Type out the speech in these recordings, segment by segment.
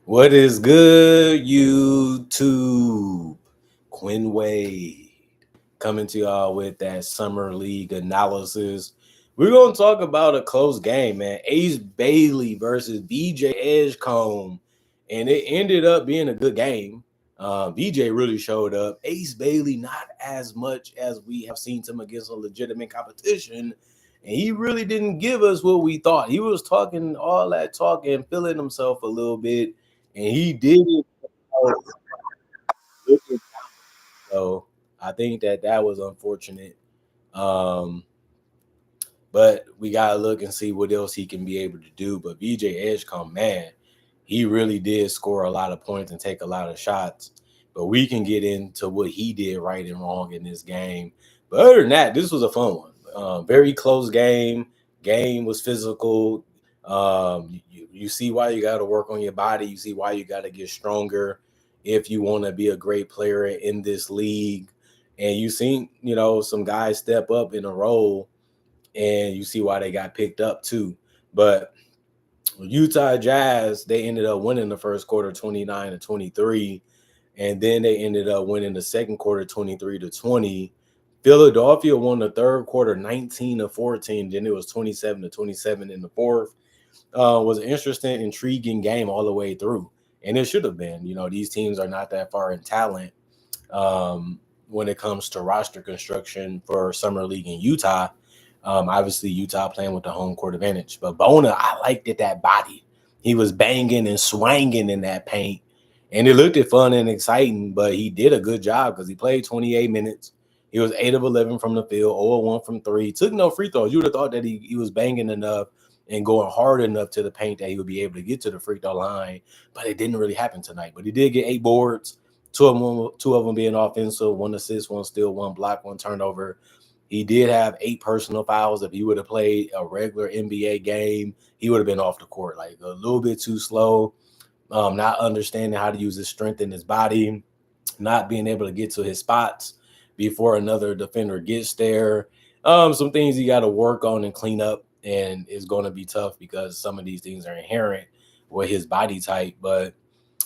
What is good, YouTube? Quinn Wade coming to y'all with that summer league analysis. We're gonna talk about a close game, man. Ace Bailey versus BJ Edgecombe, and it ended up being a good game. BJ really showed up. Ace Bailey, not as much as we have seen him against a legitimate competition. And he really didn't give us what we thought. He was talking all that talk and feeling himself a little bit, and he did it. So I think that was unfortunate. Um, but we gotta look and see what else he can be able to do. But VJ Edgecombe, man, he really did score a lot of points and take a lot of shots. But we can get into what he did right and wrong in this game. But other than that, this was a fun one. Very close game. Game was physical. You see why you got to work on your body. You see why you got to get stronger if you want to be a great player in this league. And you seen, some guys step up in a role, and you see why they got picked up too. But Utah Jazz, they ended up winning the first quarter 29-23, and then they ended up winning the second quarter 23-20. Philadelphia won the third quarter 19-14. Then it was 27-27 in the fourth. Was an interesting, intriguing game all the way through, and it should have been. These teams are not that far in talent when it comes to roster construction for summer league in Utah. Obviously, Utah playing with the home court advantage. But Bona, I liked it, that body. He was banging and swanging in that paint. And it looked fun and exciting, but he did a good job because he played 28 minutes. He was 8 of 11 from the field, 0 of 1 from 3. Took no free throws. You would have thought that he was banging enough and going hard enough to the paint that he would be able to get to the free throw line. But it didn't really happen tonight. But he did get 8 boards, two of them being offensive, 1 assist, 1 steal, 1 block, 1 turnover. He did have 8 personal fouls. If he would have played a regular NBA game, he would have been off the court, like a little bit too slow, not understanding how to use his strength in his body, not being able to get to his spots before another defender gets there. Some things he got to work on and clean up, and it's going to be tough because some of these things are inherent with his body type. But,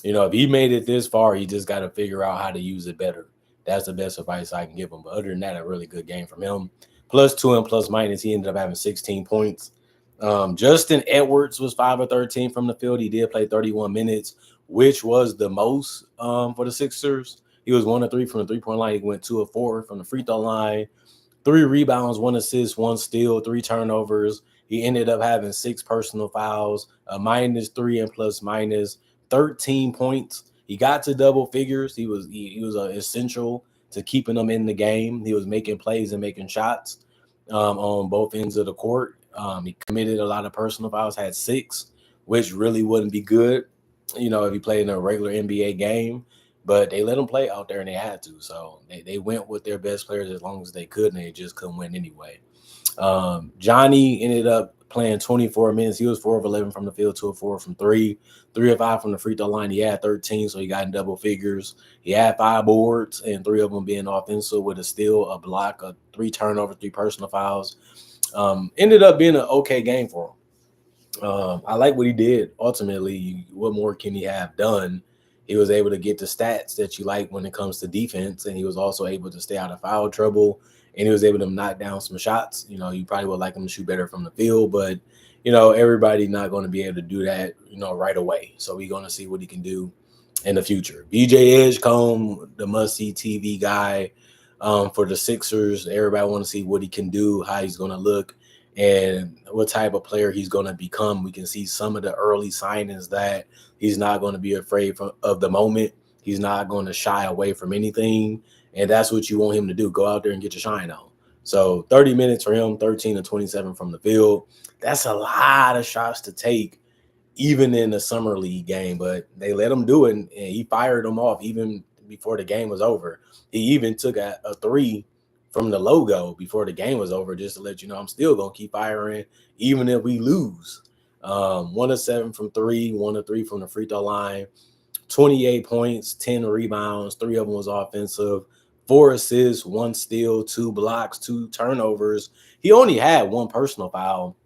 if he made it this far, he just got to figure out how to use it better. That's the best advice I can give him. But other than that, a really good game from him. +2 and plus minus, he ended up having 16 points. Justin Edwards was 5 of 13 from the field. He did play 31 minutes, which was the most for the Sixers. He was 1 of 3 from the three-point line. He went 2 of 4 from the free throw line. 3 rebounds, 1 assist, 1 steal, 3 turnovers. He ended up having 6 personal fouls, a -3 and plus minus, 13 points. He got to double figures. He was essential to keeping them in the game. He was making plays and making shots on both ends of the court. He committed a lot of personal fouls, had 6, which really wouldn't be good, if he played in a regular NBA game. But they let him play out there, and they had to. So they went with their best players as long as they could, and they just couldn't win anyway. Johnny ended up playing 24 minutes. He was 4 of 11 from the field, 2 of 4 from 3, 3 of 5 from the free throw line. He had 13, so he got in double figures. He had 5 boards, and 3 of them being offensive with a steal, a block, 3 turnovers, 3 personal fouls. Ended up being an okay game for him. I like what he did. Ultimately, what more can he have done? He was able to get the stats that you like when it comes to defense, and he was also able to stay out of foul trouble, and he was able to knock down some shots. You probably would like him to shoot better from the field, but, everybody's not going to be able to do that, right away. So we're going to see what he can do in the future. BJ Edgecombe, the must-see TV guy for the Sixers. Everybody want to see what he can do, how he's going to look, and what type of player he's going to become. We can see some of the early signings that he's not going to be afraid of the moment. He's not going to shy away from anything, and that's what you want him to do. Go out there and get your shine on. So 30 minutes for him, 13 to 27 from the field. That's a lot of shots to take, even in the summer league game, but they let him do it, and he fired them off even before the game was over. He even took a 3 from the logo before the game was over, just to let you know I'm still going to keep firing even if we lose. 1 of 7 from 3, 1 of 3 from the free throw line, 28 points, 10 rebounds, 3 of them was offensive, 4 assists, 1 steal, 2 blocks, 2 turnovers. He only had 1 personal foul,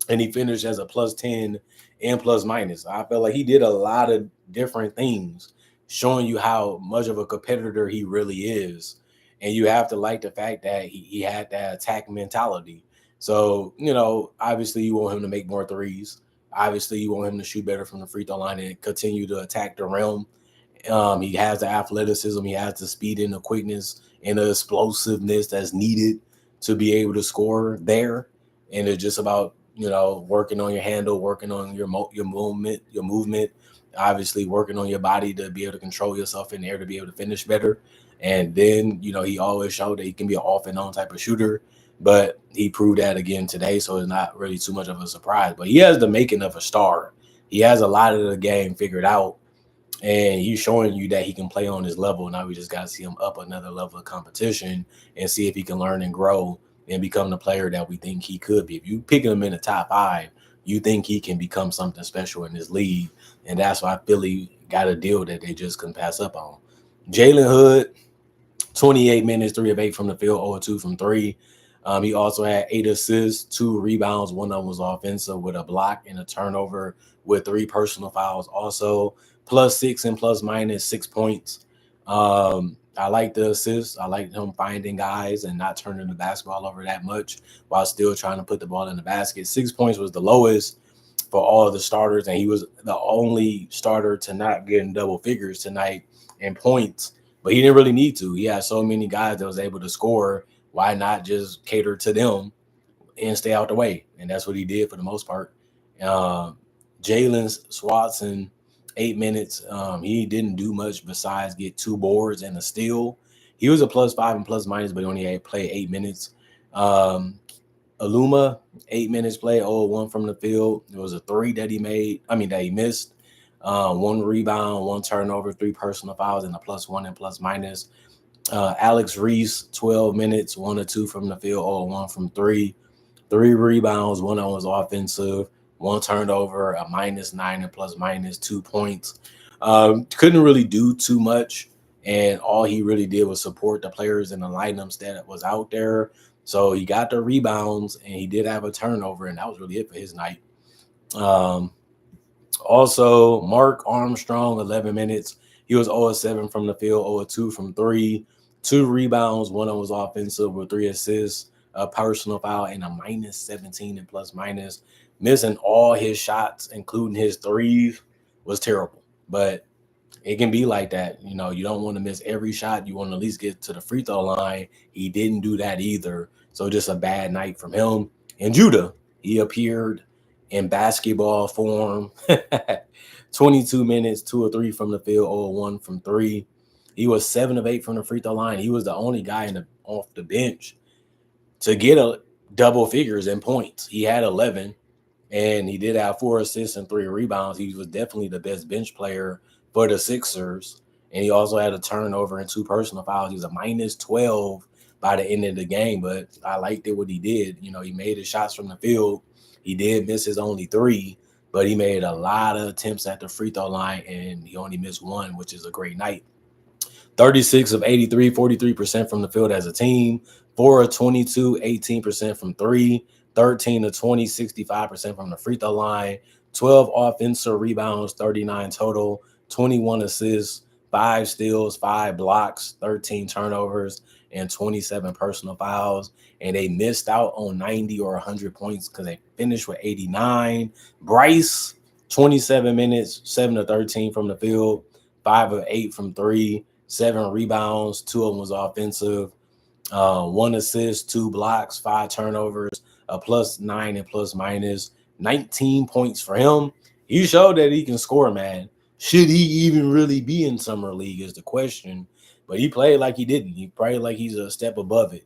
and he finished as a +10 and plus minus. I felt like he did a lot of different things, showing you how much of a competitor he really is. And you have to like the fact that he had that attack mentality. So, obviously you want him to make more threes. Obviously, you want him to shoot better from the free throw line and continue to attack the rim. He has the athleticism, he has the speed and the quickness and the explosiveness that's needed to be able to score there. And it's just about working on your handle, working on your movement, obviously working on your body to be able to control yourself in the air to be able to finish better. And then he always showed that he can be an off and on type of shooter, but he proved that again today. So it's not really too much of a surprise. But he has the making of a star. He has a lot of the game figured out, and he's showing you that he can play on his level. Now we just got to see him up another level of competition and see if he can learn and grow and become the player that we think he could be. If you pick him in the top 5, you think he can become something special in this league, and that's why Philly got a deal that they just couldn't pass up on. Jalen Hood, 28 minutes, 3 of 8 from the field, 0 of 2 from 3. He also had 8 assists, 2 rebounds. One of them was offensive with a block and a turnover with 3 personal fouls. Also, +6 and ±6 points. I like the assists. I like him finding guys and not turning the basketball over that much while still trying to put the ball in the basket. 6 points was the lowest for all of the starters, and he was the only starter to not get in double figures tonight in points. But he didn't really need to. He had so many guys that was able to score. Why not just cater to them and stay out the way? And that's what he did for the most part. Uh, Jalen Swatson, 8 minutes. He didn't do much besides get 2 boards and a steal. He was a +5 and plus minus, but he only had played 8 minutes. Um, Aluma, 8 minutes play, 0-1 from the field. It was a 3 that he made. That he missed. 1 rebound, 1 turnover, 3 personal fouls, and a +1 and plus minus. Alex Reese, 12 minutes, 1 or 2 from the field, 0-1 from 3. 3 rebounds, 1 of them was offensive, 1 turnover, a -9 and plus minus 2 points. Couldn't really do too much, and all he really did was support the players in the lineups that was out there. So he got the rebounds, and he did have a turnover, and that was really it for his night. Um, Also, Mark Armstrong, 11 minutes. He was 0-7 from the field, 0-2 from 3, 2 rebounds, 1 of them was offensive with 3 assists, a personal foul, and a -17 and plus minus. Missing all his shots, including his threes, was terrible. But it can be like that. You don't want to miss every shot. You want to at least get to the free throw line. He didn't do that either. So just a bad night from him. And Judah, he appeared in basketball form. 22 minutes, 2 or 3 from the field, 0-1 from 3. He was 7 of 8 from the free throw line. He was the only guy off the bench to get a double figures in points. He had 11, and he did have 4 assists and 3 rebounds. He was definitely the best bench player for the Sixers. And he also had a turnover and 2 personal fouls. He was a -12 by the end of the game, but I liked it what he did. He made his shots from the field. He did miss his only 3, but he made a lot of attempts at the free throw line, and he only missed 1, which is a great night. 36 of 83, 43% from the field as a team, 4 of 22, 18% from 3, 13 of 20, 65% from the free throw line, 12 offensive rebounds, 39 total, 21 assists, 5 steals, 5 blocks, 13 turnovers, and 27 personal fouls. And they missed out on 90 or 100 points because they finished with 89. Bryce, 27 minutes, 7 of 13 from the field, 5 of 8 from 3, 7 rebounds, 2 of them was offensive, 1 assist, 2 blocks, 5 turnovers, a +9 and plus minus, 19 points for him. He showed that he can score, man. Should he even really be in summer league is the question. But he played like he didn't. He played like he's a step above it.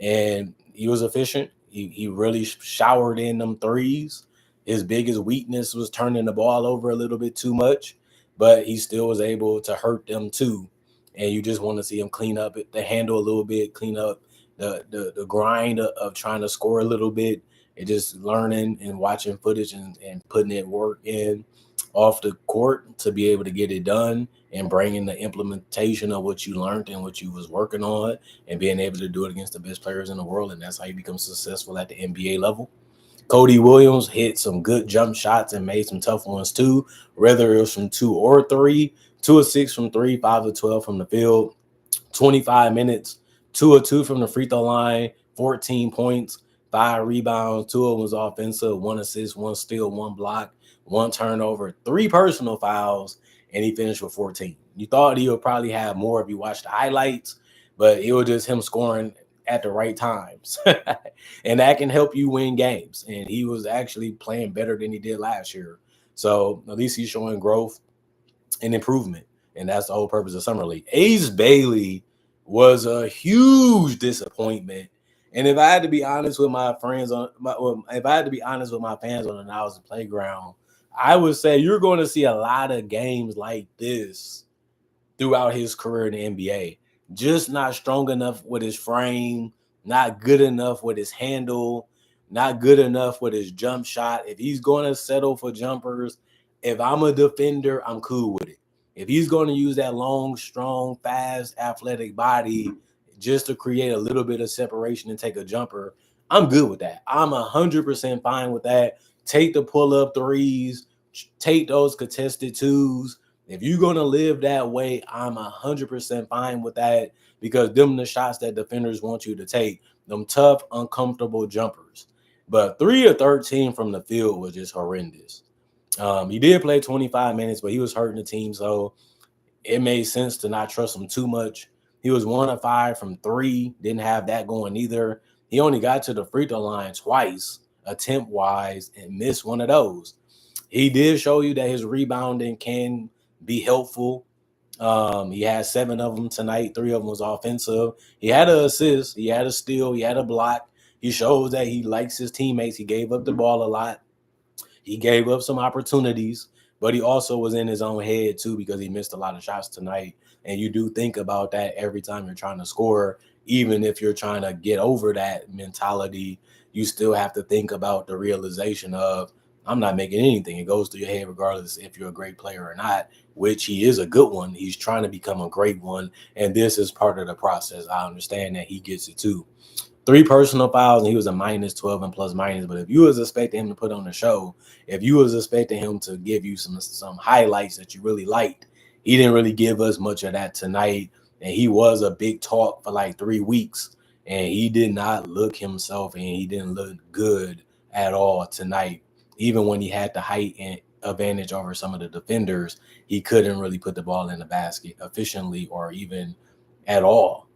And he was efficient. He really showered in them threes. His biggest weakness was turning the ball over a little bit too much, but he still was able to hurt them too. And you just want to see him clean up the handle a little bit, clean up the grind of trying to score a little bit, and just learning and watching footage and putting it work in off the court to be able to get it done and bringing the implementation of what you learned and what you was working on and being able to do it against the best players in the world. And that's how you become successful at the NBA level. Cody Williams hit some good jump shots and made some tough ones too, whether it was from 2 or 3. 2 of 6 from 3, 5 of 12 from the field. 25 minutes, 2 of 2 from the free throw line, 14 points, 5 rebounds, 2 of them was offensive, 1 assist, 1 steal, 1 block, 1 turnover, 3 personal fouls, and he finished with 14. You thought he would probably have more if you watched the highlights, but it was just him scoring at the right times. And that can help you win games. And he was actually playing better than he did last year. So at least he's showing growth and improvement. And that's the whole purpose of Summer League. Ace Bailey was a huge disappointment. And if I had to be honest with my friends if I had to be honest with my fans on the Niles Playground, I would say you're going to see a lot of games like this throughout his career in the NBA. Just not strong enough with his frame, not good enough with his handle, not good enough with his jump shot. If he's going to settle for jumpers, if I'm a defender, I'm cool with it. If he's going to use that long, strong, fast, athletic body just to create a little bit of separation and take a jumper, I'm good with that. I'm 100% fine with that. Take the pull-up threes, take those contested twos. If you're gonna live that way, I'm 100% fine with that because them the shots that defenders want you to take, them tough, uncomfortable jumpers. But 3 of 13 from the field was just horrendous. He did play 25 minutes, but he was hurting the team, so it made sense to not trust him too much. He was 1 of 5 from 3, didn't have that going either. He only got to the free throw line twice, attempt wise, and missed one of those. He did show you that his rebounding can be helpful. He had 7 of them tonight. 3 of them was offensive. He had an assist. He had a steal. He had a block. He shows that he likes his teammates. He gave up the ball a lot. He gave up some opportunities, but he also was in his own head too because he missed a lot of shots tonight. And you do think about that every time you're trying to score, even if you're trying to get over that mentality, you still have to think about the realization of I'm not making anything. It goes through your head regardless if you're a great player or not, which he is a good one. He's trying to become a great one. And this is part of the process. I understand that he gets it too. 3 personal fouls, and he was a -12 and plus minus. But if you was expecting him to put on a show, if you was expecting him to give you some highlights that you really liked, he didn't really give us much of that tonight. And he was a big talk for like 3 weeks, and he did not look himself, and he didn't look good at all tonight. Even when he had the height and advantage over some of the defenders, he couldn't really put the ball in the basket efficiently or even at all,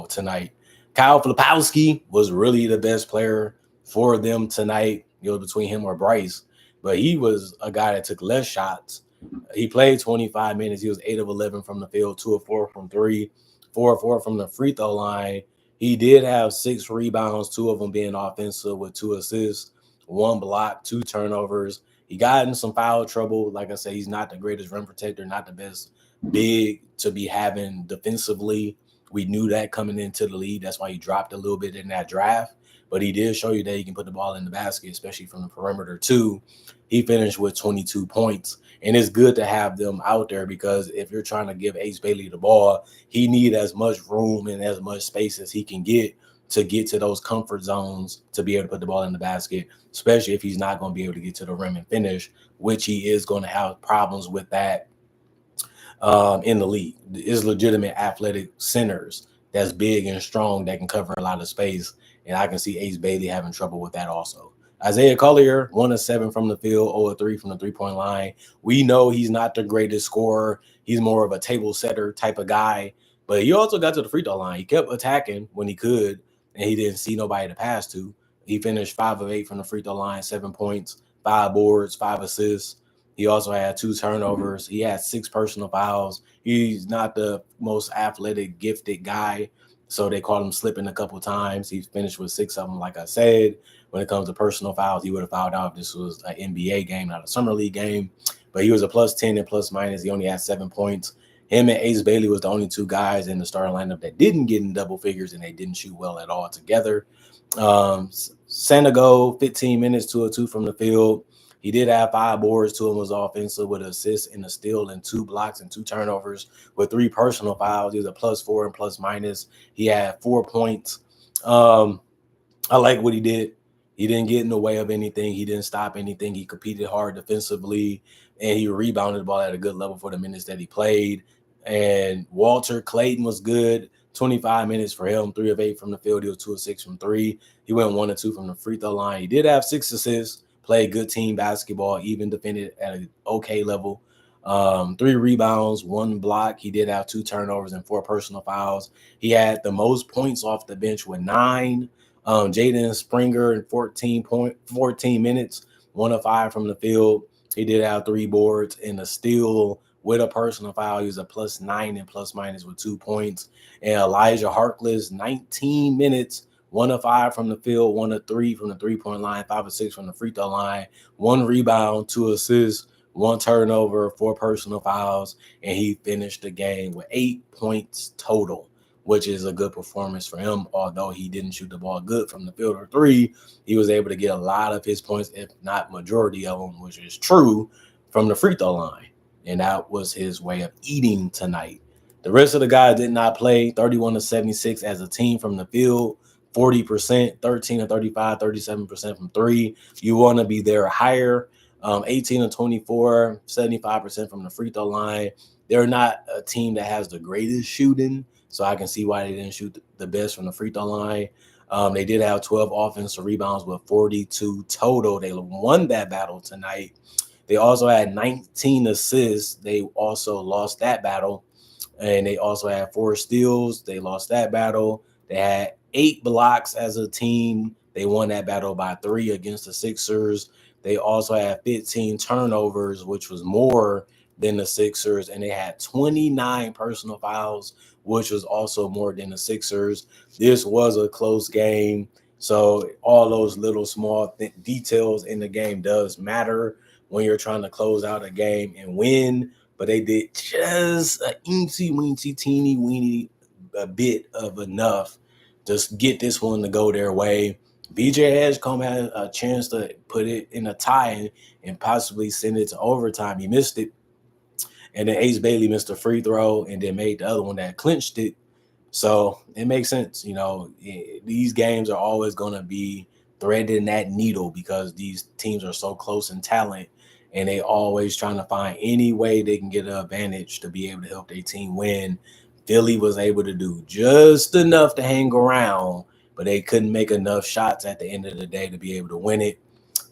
tonight. Kyle Filipowski was really the best player for them tonight. Between him or Bryce, but he was a guy that took less shots. He played 25 minutes. He was 8 of 11 from the field, 2 of 4 from 3, 4 of 4 from the free throw line. He did have 6 rebounds, 2 of them being offensive with 2 assists, 1 block, 2 turnovers. He got in some foul trouble. Like I said, he's not the greatest rim protector, not the best big to be having defensively. We knew that coming into the league. That's why he dropped a little bit in that draft. But he did show you that he can put the ball in the basket, especially from the perimeter too. He finished with 22 points. And it's good to have them out there because if you're trying to give Ace Bailey the ball, he need as much room and as much space as he can get to those comfort zones to be able to put the ball in the basket, especially if he's not going to be able to get to the rim and finish, which he is going to have problems with that in the league. Is legitimate athletic centers that's big and strong that can cover a lot of space. And I can see Ace Bailey having trouble with that also. Isaiah Collier, 1 of 7 from the field, 0 of 3 from the three-point line. We know he's not the greatest scorer. He's more of a table setter type of guy. But he also got to the free throw line. He kept attacking when he could, and he didn't see nobody to pass to. He finished 5 of 8 from the free throw line, 7 points, 5 boards, 5 assists. He also had 2 turnovers. He had 6 personal fouls. He's not the most athletic, gifted guy, so they called him slipping a couple times. He finished with 6 of them, like I said. When it comes to personal fouls, he would have fouled out if this was an NBA game, not a summer league game. But he was a +10 and plus minus. He only had 7 points. Him and Ace Bailey was the only 2 guys in the starting lineup that didn't get in double figures, and they didn't shoot well at all together. Senegal, 15 minutes, 2 of 2 from the field. He did have 5 boards. 2 of them was offensive with an assist and a steal and 2 blocks and 2 turnovers with 3 personal fouls. He was a +4 and plus minus. He had 4 points. I like what he did. He didn't get in the way of anything. He didn't stop anything. He competed hard defensively, and he rebounded the ball at a good level for the minutes that he played. And Walter Clayton was good. 25 minutes for him, 3 of 8 from the field. He was 2 of 6 from 3. He went 1 of 2 from the free throw line. He did have 6 assists, played good team basketball, even defended at an okay level. 3 rebounds, 1 block. He did have 2 turnovers and 4 personal fouls. He had the most points off the bench with 9. Jaden Springer in 14 minutes, 1 of 5 from the field. He did have 3 boards and a steal with a personal foul. He was a +9 and plus minus with 2 points. And Elijah Harkless, 19 minutes, 1 of 5 from the field, 1 of 3 from the 3-point line, 5 of 6 from the free throw line, 1 rebound, 2 assists, 1 turnover, 4 personal fouls, and he finished the game with 8 points total, which is a good performance for him. Although he didn't shoot the ball good from the field or 3, he was able to get a lot of his points, if not majority of them, which is true, from the free throw line. And that was his way of eating tonight. The rest of the guys did not play. 31 of 76 as a team from the field, 40%, 13 of 35, 37% from 3. You want to be there higher. 18 of 24, 75% from the free throw line. They're not a team that has the greatest shooting, so I can see why they didn't shoot the best from the free throw line. They did have 12 offensive rebounds with 42 total. They won that battle tonight. They also had 19 assists. They also lost that battle. And they also had 4 steals. They lost that battle. They had 8 blocks as a team. They won that battle by 3 against the Sixers. They also had 15 turnovers, which was more than the Sixers. And they had 29 personal fouls, which was also more than the Sixers. This was a close game. So all those little small details in the game does matter when you're trying to close out a game and win. But they did just a eensy-weensy, teeny-weeny a bit of enough to get this one to go their way. BJ Edgecombe had a chance to put it in a tie and possibly send it to overtime. He missed it. And then Ace Bailey missed a free throw and then made the other one that clinched it. So it makes sense. You know, these games are always going to be threading that needle because these teams are so close in talent, and they always trying to find any way they can get an advantage to be able to help their team win. Philly was able to do just enough to hang around, but they couldn't make enough shots at the end of the day to be able to win it.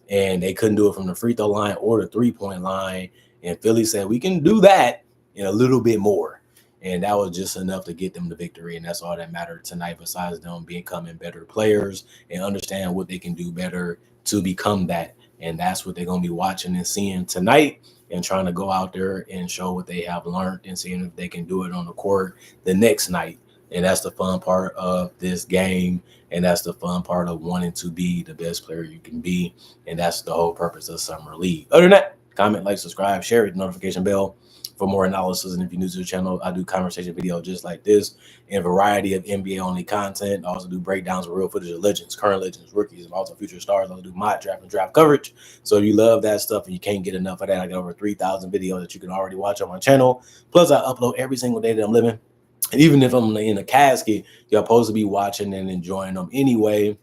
And they couldn't do it from the free throw line or the 3-point line. And Philly said, we can do that and a little bit more. And that was just enough to get them the victory. And that's all that mattered tonight, besides them becoming better players and understand what they can do better to become that. And that's what they're going to be watching and seeing tonight, and trying to go out there and show what they have learned and seeing if they can do it on the court the next night. And that's the fun part of this game. And that's the fun part of wanting to be the best player you can be. And that's the whole purpose of Summer League. Other than that, comment, like, subscribe, share it, notification bell for more analysis. And if you're new to the channel, I do conversation videos just like this and a variety of NBA only content. I also do breakdowns of real footage of legends, current legends, rookies, and also future stars. I also do mock draft and draft coverage. So if you love that stuff and you can't get enough of that, I got over 3,000 videos that you can already watch on my channel. Plus, I upload every single day that I'm living. And even if I'm in a casket, you're supposed to be watching and enjoying them anyway.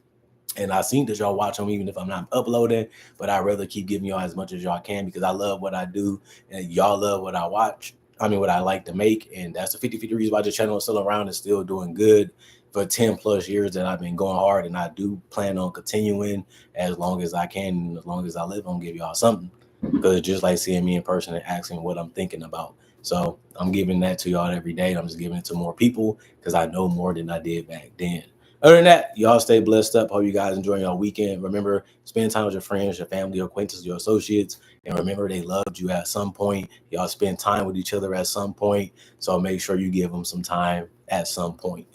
And I seen that y'all watch them even if I'm not uploading, but I'd rather keep giving y'all as much as y'all can because I love what I do and y'all love what I watch. I mean, what I like to make. And that's the 50-50 reasons why the channel is still around and still doing good for 10 plus years that I've been going hard. And I do plan on continuing as long as I can. And as long as I live, I'm gonna give y'all something, because it's just like seeing me in person and asking what I'm thinking about. So I'm giving that to y'all every day. I'm just giving it to more people because I know more than I did back then. Other than that, y'all stay blessed up. Hope you guys enjoy your weekend. Remember, spend time with your friends, your family, your acquaintances, your associates. And remember, they loved you at some point. Y'all spend time with each other at some point. So make sure you give them some time at some point.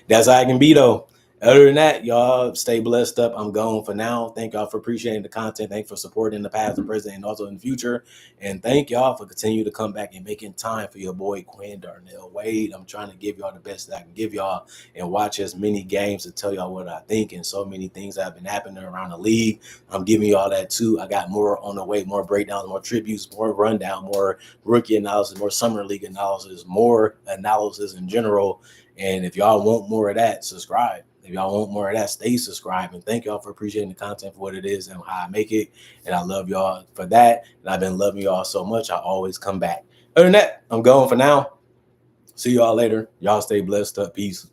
That's how I can be, though. Other than that, y'all stay blessed up. I'm gone for now. Thank y'all for appreciating the content. Thank you for supporting the past, the present, and also in the future. And thank y'all for continuing to come back and making time for your boy Quinn Darnell Wade. I'm trying to give y'all the best that I can give y'all and watch as many games to tell y'all what I think, and so many things that have been happening around the league. I'm giving y'all that too. I got more on the way, more breakdowns, more tributes, more rundown, more rookie analysis, more summer league analysis, more analysis in general. And if y'all want more of that, subscribe. If If y'all want more of that, stay subscribed. And thank y'all for appreciating the content for what it is and how I make it. And I love y'all for that. And I've been loving y'all so much. I always come back. Other than that, I'm going for now. See y'all later. Y'all stay blessed up. Peace.